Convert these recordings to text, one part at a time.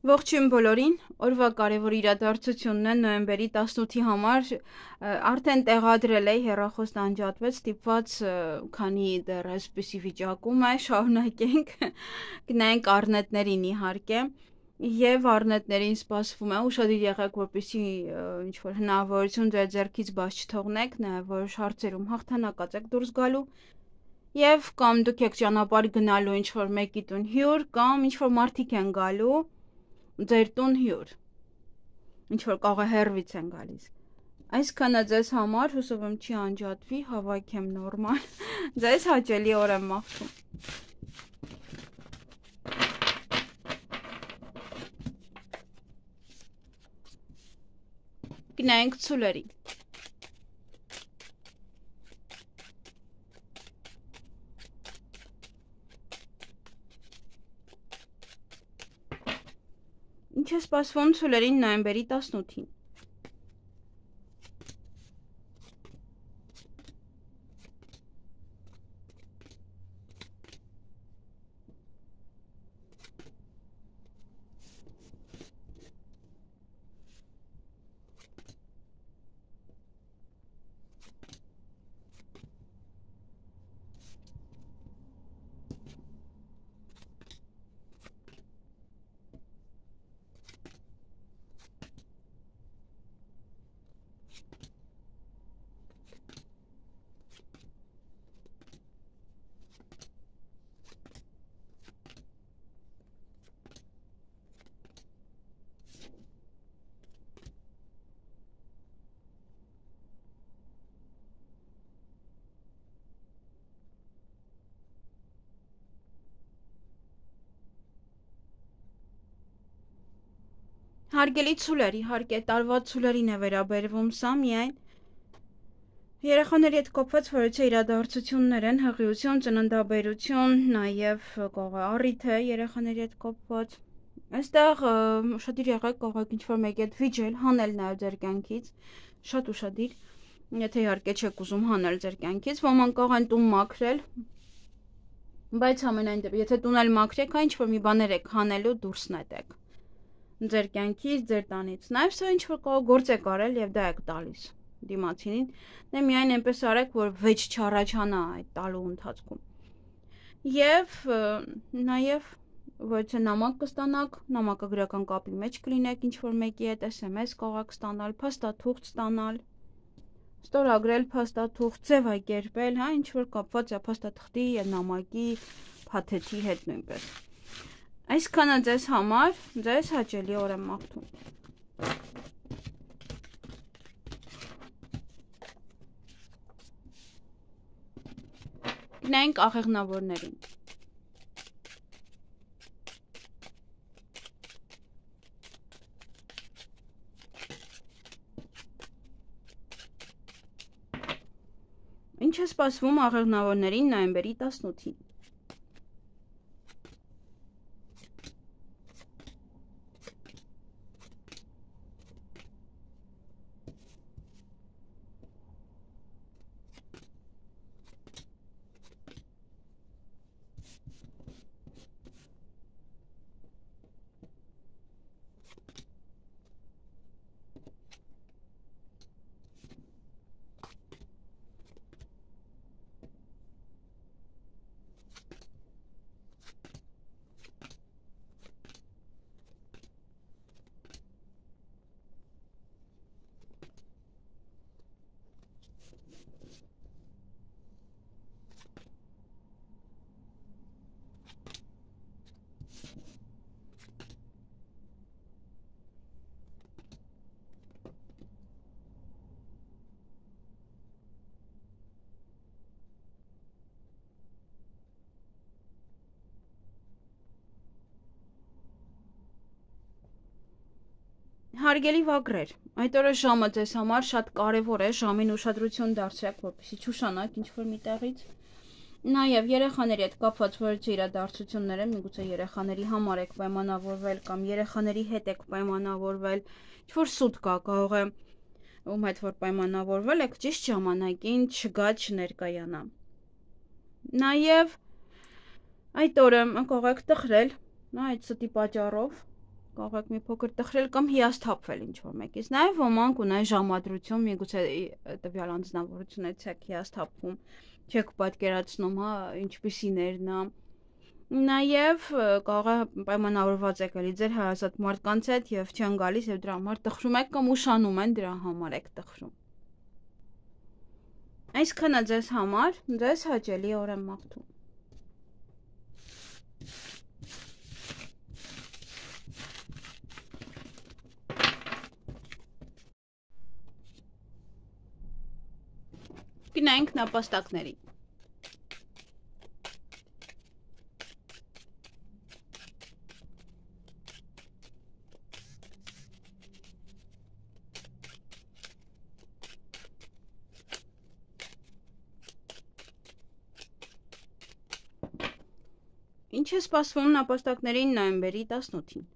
Ողջույն բոլորին, օրվա կարևոր իրադարձությունն է նոյեմբերի 18-ի համար արդեն տեղադրել է հեռախոսն անջատվեց, ստիպված քանի դեռ այսպիսի վիճակում է, շարունակենք, գնայինք առնետներին իհարկե, եւ առնետներին սպասվում է ուշադիր եղեք, որպեսզի ինչ-որ հնարավորություն ձեր ձեռքից բաց չթողնեք, նաեւ որոշ հարցերում հաղթանակած եք դուրս գալու եւ կամ դուք եք ճանապարհ գնալու ինչ-որ մեկի տուն հյուր կամ ինչ-որ մարդիկ են գալու ձեր տուն հյուր, ինչ-որ կաղը հեռվից են գալիս, այսքանը ձեզ համար, հուսով եմ չի անջատվի, հավաք եմ նորմալ, ձեզ հաճելի օր եմ մաղթում, գնայինք ցուլերին, ինչ է սպասվում ցուլերին նոյեմբերի 18-ին, Հարգելի ցուլեր, իհարկե տարվա ցուլերին է վերաբերվում սա միայն երեխաների հետ կապված որոշ իրադարձություններ են, հղիություն, ծննդաբերություն, նաև առիթ է երեխաների հետ կապված, այստեղ ուշադիր եղեք, կարող ինչ-որ մեկի հետ վիճել, հանել նաև ձեր կյանքից, շատ ուշադիր, եթե իհարկե չեք ուզում հանել ձեր կյանքից, ոմանք կարող են տուն մաքրել, բայց ամենայն դեպքում, եթե տուն էլ մաքրեք, ինչ-որ մի բաներ եք հանելու, դուրս նետեք ձեր կյանքից, ձեր տանից, նաև սա ինչ-որ կարող գործ եք արել եւ դա եք տալիս դիմացինին, դե միայն այնպես արեք, որ վեճ չառաջանա այդ տալու ընթացքում։ Եվ նաև ոչ նամակ կստանաք, նամակագրական կապի մեջ կլինեք ինչ-որ մեկի հետ, SMS կարող ստանալ, փաստաթուղթ ստանալ, ստորագրել փաստաթուղթ, ձևակերպել, հա, ինչ-որ կապված է փաստաթղթի եւ նամակի փաթեթի հետ նույնպես։ Այսքանը ձեզ համար, ձեզ հաճելի օր եմ մաղթում։ Գնայինք աղեղնավորներին։ Ինչ է սպասվում աղեղնավորներին նոյեմբերի 18-ին։ Հարգելի վագրեր, այդ օրը ժամը ձեզ համար շատ կարևոր է, ժամին ուշադրություն դարձրեք, որպեսզի չուշանաք ինչ-որ միտեղից։ Նաև երեխաների հետ կապված որոշ իրադարձություններ են, միգուցե երեխաների համար եք պայմանավորվել կամ երեխաների հետ եք պայմանավորվել, ինչ-որ սուտ կա, կարող է ում հետ որ պայմանավորվել եք ճիշտ ժամանակին չգա, չներկայանա։ Նաև այդ օրը կարող եք տխրել, այդ ստի պատճառով կարող եք մի փոքր տխրել կամ հիասթափվել ինչ-որ մեկից։ Նաև ոմանք ունեն ժամադրություն, միգուցե տվյալ անձնավորությունից եք հիասթափվում, չեք պատկերացնում, հա, ինչպիսին էր նա։ Նաև կարող է պայմանավորված եք էլի ձեր հարազատ մարդկանց հետ եւ չեն գալիս եւ դրա համար տխրում եք կամ ուշանում են դրա համար եք տխրում։ Այսքանը ձեզ համար, ձեզ հաճելի օր եմ մաղթում։ Գնանք նապաստակների։ Ինչ է սպասվում նապաստակներին նոյեմբերի 18-ին։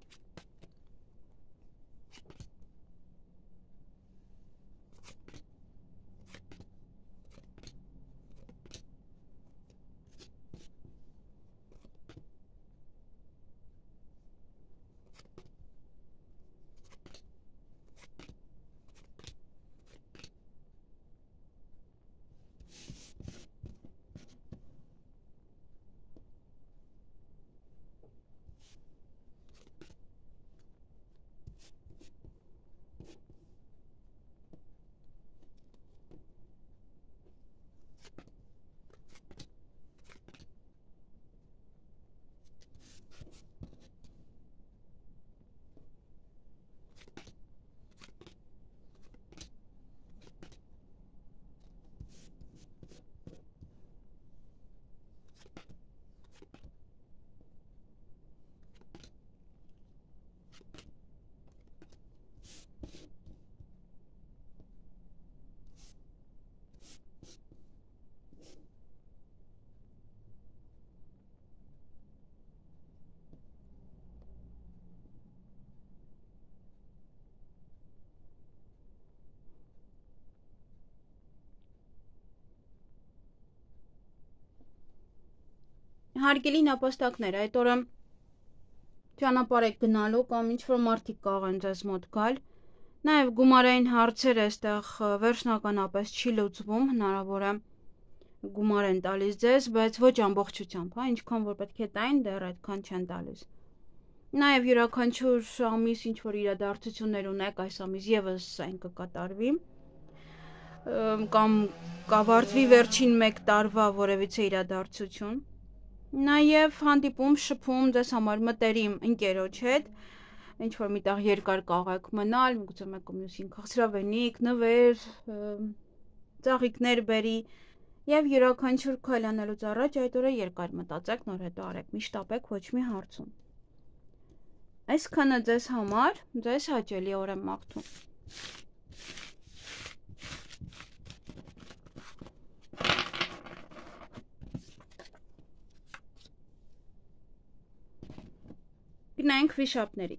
Հարգելի նապաստակներ, այդ օրը ճանապարհ եք գնալու կամ ինչ-որ մարդիկ կարող են ձեզ մոտ գալ։ Նաև գումարային հարցերը այստեղ վերջնականապես չի լուծվում, հնարավոր է գումար են տալիս ձեզ, բայց ոչ ամբողջությամբ, հա, ինչքան որ պետք է տային, դեռ այդքան չեն տալիս։ Նաև յուրաքանչյուր ամիս ինչ-որ իրադարձություններ ունեք, այս ամիս եւս այն կկատարվի կամ կավարտվի վերջին 1 տարվա որևիցե իրադարձություն։ Նաև հանդիպում, շփում ձեզ համար մտերիմ ընկերոջ հետ, ինչ-որ միտեղ երկար կարող եք մնալ, միգուցե մեկը մյուսին քաղցրավենիք, նվեր, ծաղիկներ բերի եւ յուրաքանչյուր քայլ անելուց առաջ այդ օրը երկար մտածեք, նոր հետո արեք, մի շտապեք ոչ մի հարցում։ Այսքանը ձեզ համար, ձեզ հաճելի օր եմ մաղթում։ Գնանք վիշապների։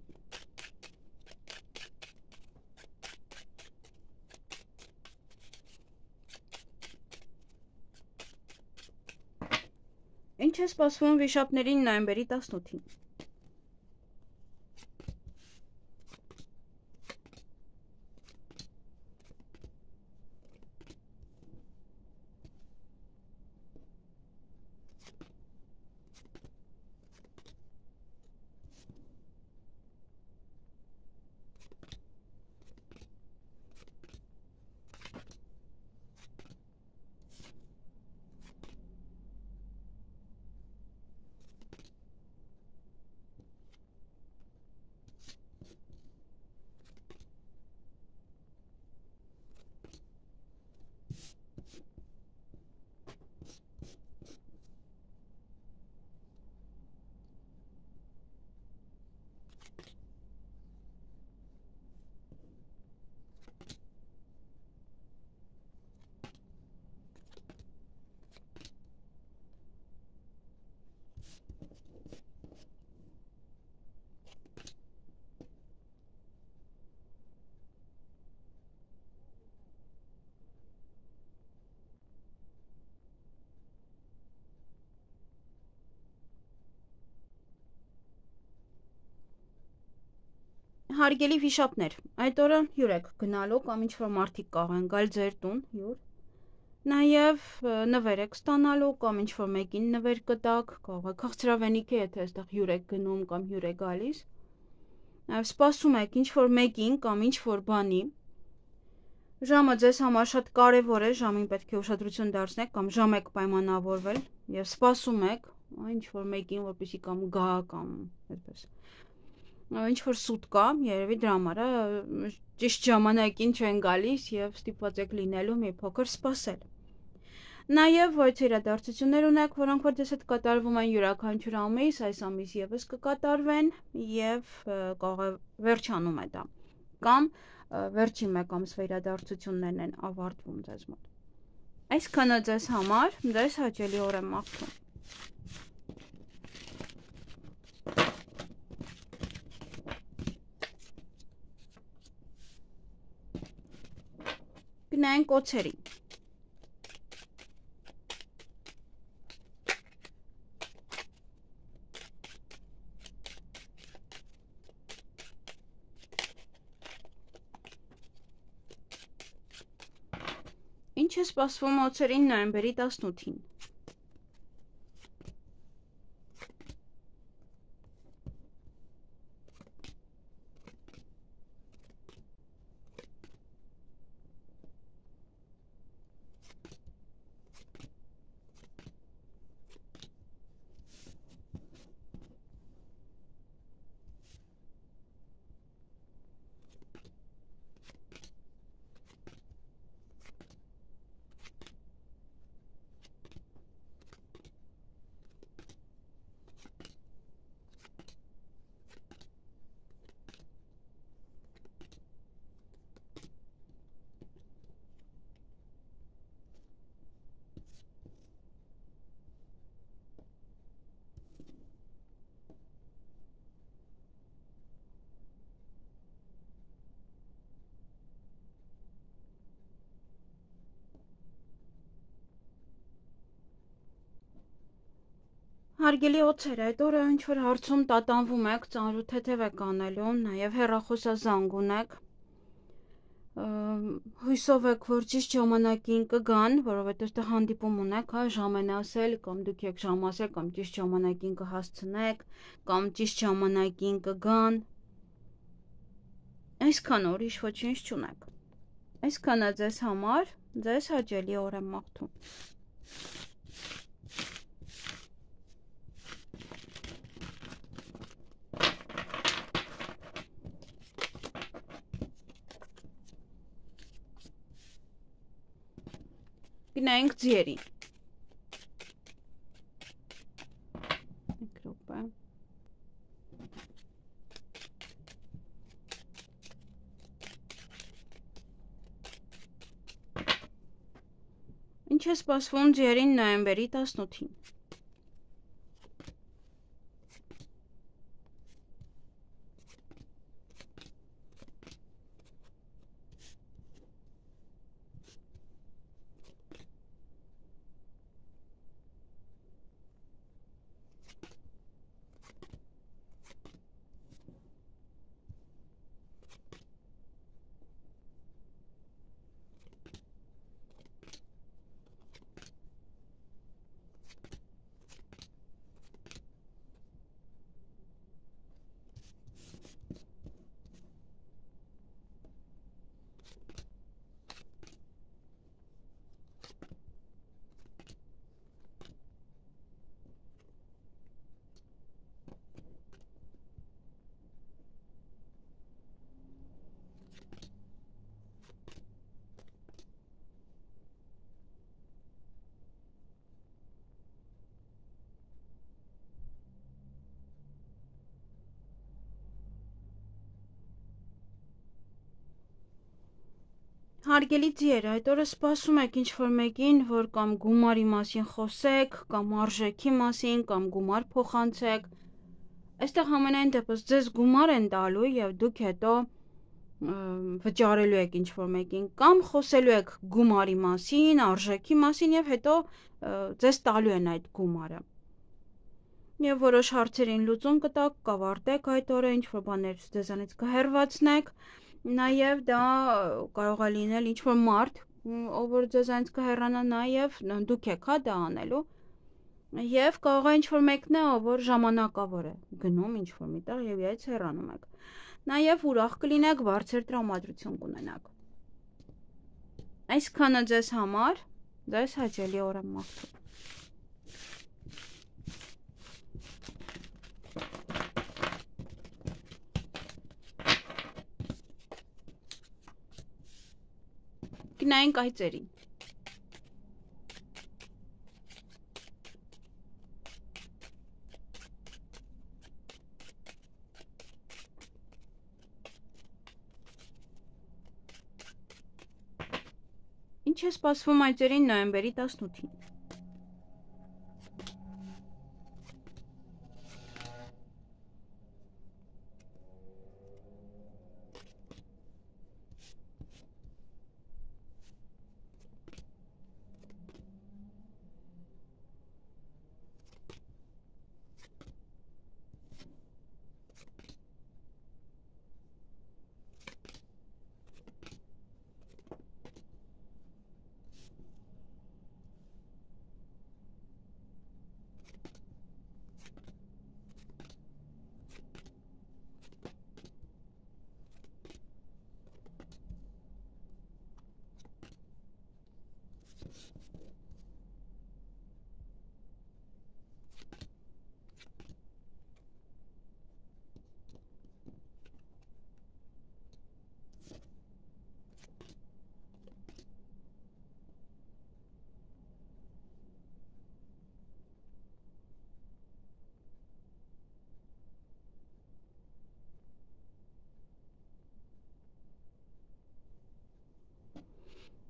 Ինչ է սպասվում վիշապներին նոյեմբերի 18-ին։ Հարգելի վիշապներ, այդ օրը հյուր եք գնալու կամ ինչ-որ մարդիկ կարող են գալ ձեր տուն, հյուր։ Նաև նվեր եք ստանալու կամ ինչ-որ մեկին նվեր կտակ, կարող եք քաղցրավենիք է, եթե այստեղ հյուր եք գնում կամ հյուր է գալիս։ Նաև սպասում եք ինչ-որ մեկին կամ ինչ-որ բանի։ Ժամը ձեզ համար շատ կարևոր է, ժամին պետք է ուշադրություն դարձնեք կամ ժամ եք պայմանավորվել եւ սպասում եք ինչ-որ մեկին, որպեսզի կամ գա կամ այդպես։ Ինչ-որ սուտ կա, երևի դրա համար ճիշտ ժամանակին չեն գալիս եւ ստիպված եք լինելու մի փոքր սպասել։ Նաև ոչ իրադարձություններ ունեք, որոնք որ դες հետ կատարվում են յուրաքանչյուր ամիս, այս ամիս եւս կկատարվեն եւ կարող է վերջանում է դա։ Կամ վերջին մեկ ամսվա իրադարձություններն են ավարտվում ձեզ մոտ։ Այսքանը ձեզ համար, ձեզ հաճելի օր եմ մաղթում։ Գնանք օձերին։ Ինչ է սպասվում օձերին նոյեմբերի 18-ին։ Հարգելի օձեր, այդ օրը ինչ-որ հարցում տատանվում եք, ծանրութեթև եք անելու, նաև հեռախոսազանգ ունեք, հույսով եք, որ ճիշտ ժամանակին կգան, որովհետև դե հանդիպում ունեք, ժամ են ասել, կամ դուք եք ժամ ասել, կամ ճիշտ ժամանակին կհասցնեք, կամ ճիշտ ժամանակին կգան, այսքան ուրիշ ոչինչ չունեք, այսքանը ձեզ համար, ձեզ հաճելի օր եմ մաղթում։ Գնանք ձիերին։ Ինչ է սպասվում ձիերին նոյեմբերի 18-ին։ Հարգելի ձիեր, այդ օրը սպասում եք ինչ-որ մեկին, որ կամ գումարի մասին խոսեք, կամ արժեքի մասին, կամ գումար փոխանցեք։ Այստեղ ամենայն դեպս ձեզ գումար են տալու եւ դուք հետո վճարելու եք ինչ-որ մեկին, կամ խոսելու եք գումարի մասին, արժեքի մասին եւ հետո ձեզ տալու են այդ գումարը։ Եվ որոշ հարցերին լուծում կտակ, կավարտեք այդ օրը, ինչ-որ բաներ ձեզանից կհեռվացնեք, նաև դա կարող է լինել ինչ-որ մարդ, ով որ ձեզանից կհեռանա, նաև դուք եք հա դա անելու, և կարող է ինչ-որ մեկն է, ով որ ժամանակավոր է գնում ինչ-որ միտեղ և իրայից հեռանում եք, նաև ուրախ կլինեք, բարձր տրամադրություն կունենաք։ Այսքանը ձեզ համար, ձեզ հաճելի օր եմ մաղթում։ Գնայինք այծերին։ Ինչ է սպասվում այծերին նոյեմբերի 18-ին։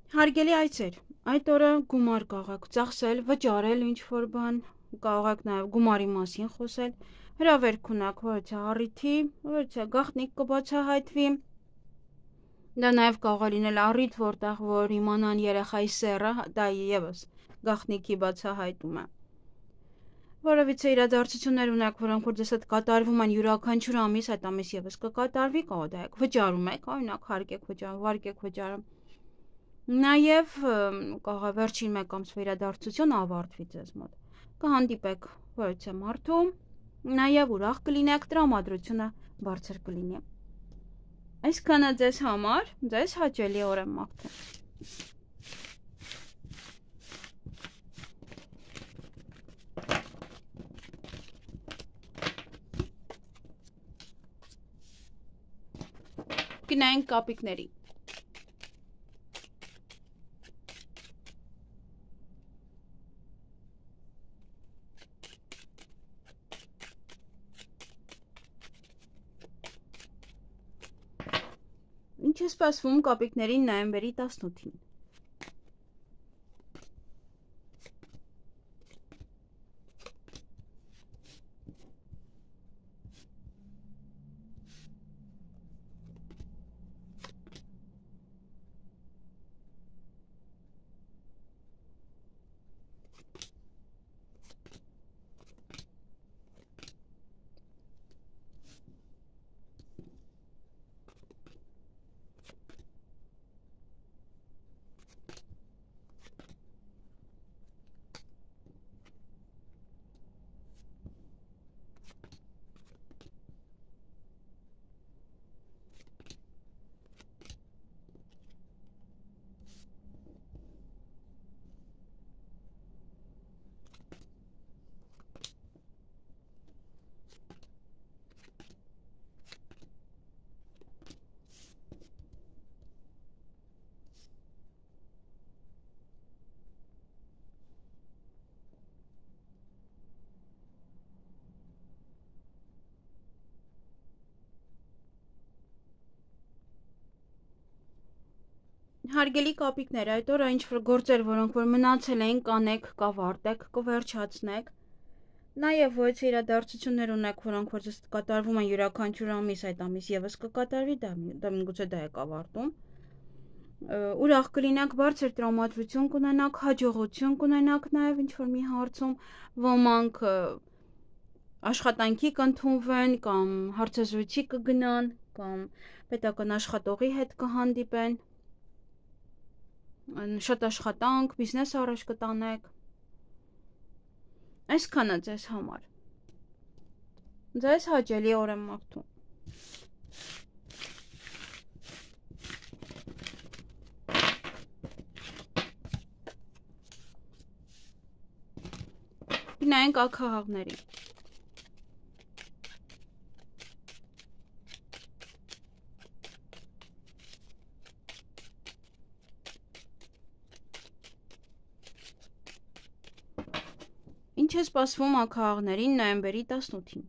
Հարգելի այծեր, այդ օրը գումար կարող եք ծախսել, վճարել ինչ-որ բան, կարող եք նաև գումարի մասին խոսել, հրավերք ունեք, որից է առիթի, որից է գաղտնիք կբացահայտվի, դա նաև կարող է լինել առիթ, որտեղ որ իմանան երեխայի սեռը, դա ևս գաղտնիքի բացահայտում է։ Որովհետեւ իրադարձություններ ունեք, որոնք որ ձեզ հետ կատարվում են յուրաքանչյուր ամիս, այդ ամիս ևս կկատարվի, կարող է վճարում եք, օրինակ հարկեք վճարում, վարկեք վճարում։ Նաև կարող է վերջին մեկ ամսվա իրադարձություն ավարտվի ձեզ մոտ, կհանդիպեք որից է մարդու, նաև ուրախ կլինեք, տրամադրությունը բարձր կլինի։ Այսքանը ձեզ համար, ձեզ հաճելի օր եմ մաղթում։ Գնայինք կապիկների։ Ինչ է սպասվում կապիկներին նոյեմբերի 18-ին։ Հարգելի կապիկներ, այդ օրը ինչ-որ գործեր, որոնք որ մնացել էին, կանեք, կավարտեք, կվերջացնեք։ Նաև ոչ իրադարձություններ ունեք, որոնք որ ձեզ կատարվում են յուրաքանչյուր ամիս, այդ ամիս ևս կկատարվի, դա միգուցե դա եք ավարտում։ Ուրախ կլինեք, բարձր տրամադրություն կունենաք, հաջողություն կունենաք նաև ինչ-որ մի հարցում, ոմանք աշխատանքի կընդունվեն, կամ հարցազրույցի կգնան, կամ պետական աշխատողի հետ կհանդիպեն, շատ աշխատանք, բիզնես առաջ կտանեք։ Այսքանը ձեզ համար։ Ձեզ հաճելի օր եմ մաղթում։ Գնայինք աքահաղների։ Ինչ է սպասվում աքահաղներին նոյեմբերի 18-ին։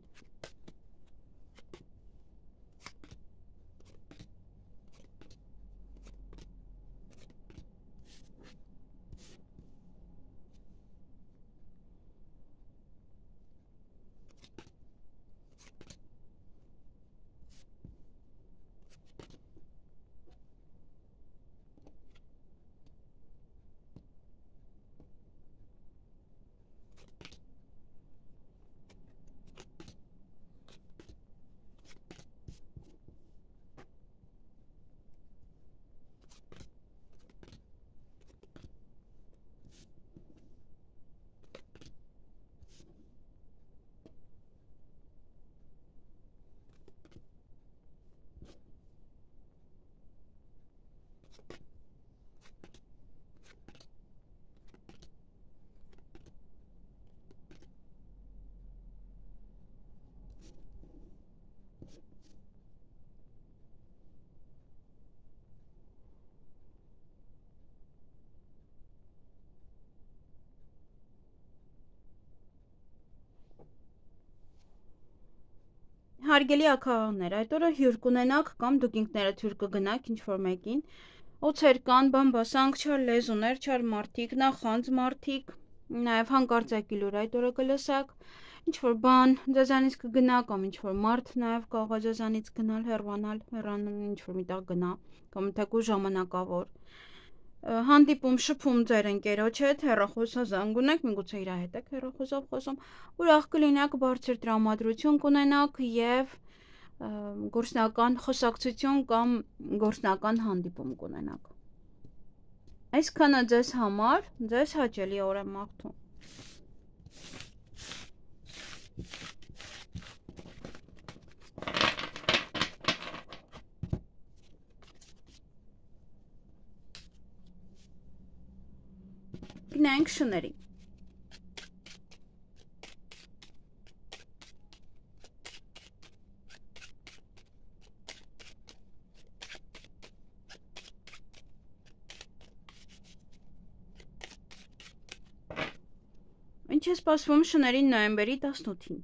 Հարգելի աքահաղներ, այդ օրը հյուր կունենաք կամ դուք ինքներդ հյուր կգնաք ինչ-որ մեկին, օձեր կան, բամբասանք, չար լեզուներ, չար մարդիկ, նախանձ մարդիկ, նաև հանկարծակի լուր այդ օրը կլսեք, ինչ-որ բան ձեզանից կգնա կամ ինչ-որ մարդ նաև կարող է ձեզանից գնալ, հեռանալ ինչ-որ միտեղ գնա, կամ թեկուզ ժամանակավոր, հանդիպում, շփում ձեր ընկերոջ հետ, հեռախոսը զանգ ունեք, միգուցե իր հետ եք հեռախոսով խոսում, ուրախ կլինեք, բարձր տրամադրություն կունենաք և գործնական խոսակցություն կամ գործնական հանդիպում կունենաք։ Այսքանը ձեզ համար, ձեզ հաճելի օր եմ մաղթում։ Գնանք շների։ Ինչ է սպասվում շներին նոյեմբերի 18-ին։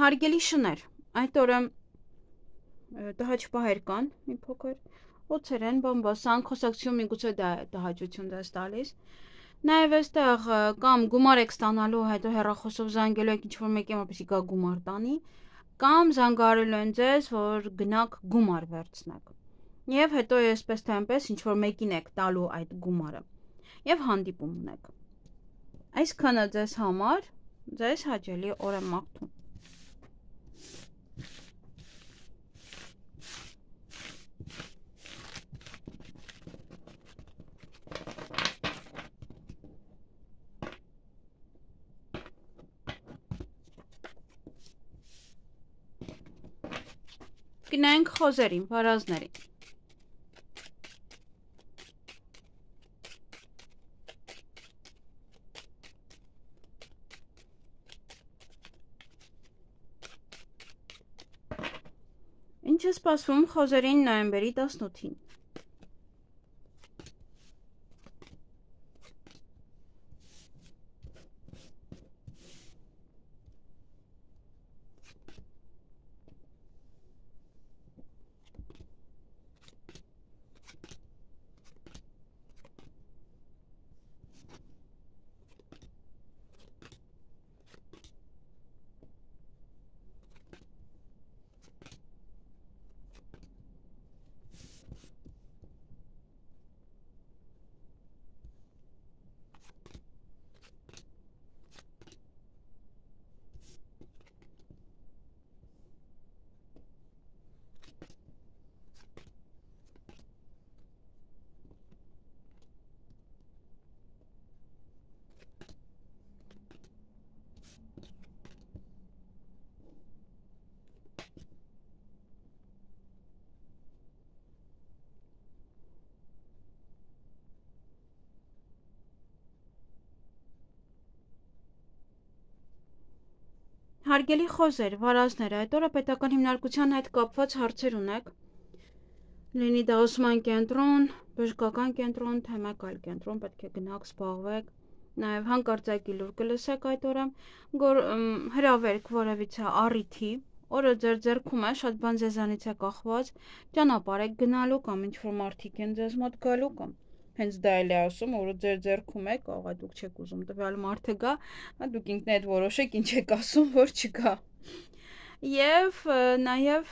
Հարգելի շներ, այդ օրը տհաճ պահեր կան, մի փոքր, օձեր են, բամբասանք, խոսակցություն միգուցե դա է տհաճություն դες տալիս։ Նաև այստեղ կամ գումար եք ստանալու, հետո հեռախոսով զանգելու եք ինչ-որ մեկին, որպեսզի գա գումար տանի, կամ զանգարելու են ձեզ, որ գնաք գումար վերցնեք։ Եվ հետո այսպես թե այնպես ինչ-որ մեկին եք տալու այդ գումարը։ Եվ հանդիպում ունեք։ Այսքանը ձեզ համար, ձեզ հաճելի օր եմ մաղթում։ Գնանք խոզերին, վարազներին։ Ինչ է սպասվում խոզերին նոյեմբերի 18-ին։ Հարգելի խոզեր, վարազներ, այդ օրը պետական հիմնարկության հետ կապված հարցեր ունեք, լինի դա ուսման կենտրոն, բժշկական կենտրոն, թե մեկ այլ կենտրոն, պետք է գնաք, զբաղվեք, նաև հանկարծակի լուր կլսեք այդ օրը, հրավերք որևիցե առիթի, օրը ձեր ձեռքում է, շատ բան ձեզանից է կախված, ճանապարհ եք գնալու կամ ինչ-որ մարդիկ են ձեզ մոտ գալու կամ հենց դա էլ է ասում, որը ձեր ձեռքում է, կարող է դուք չեք ուզում տվյալ մարդը գա, դուք ինքներդ որոշեք ինչ եք ասում, որ չգա։ Եվ նաև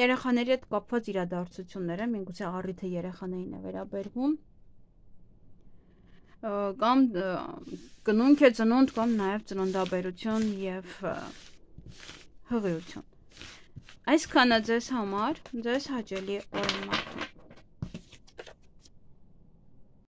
երեխաների հետ կապված իրադարձությունները, միգուցե առիթը երեխաներին է վերաբերվում, կամ կնունք է ծնունդ կամ նաև ծննդաբերություն եւ հղիություն։ Այսքանը ձեզ համար, ձեզ հաճելի օրինակ։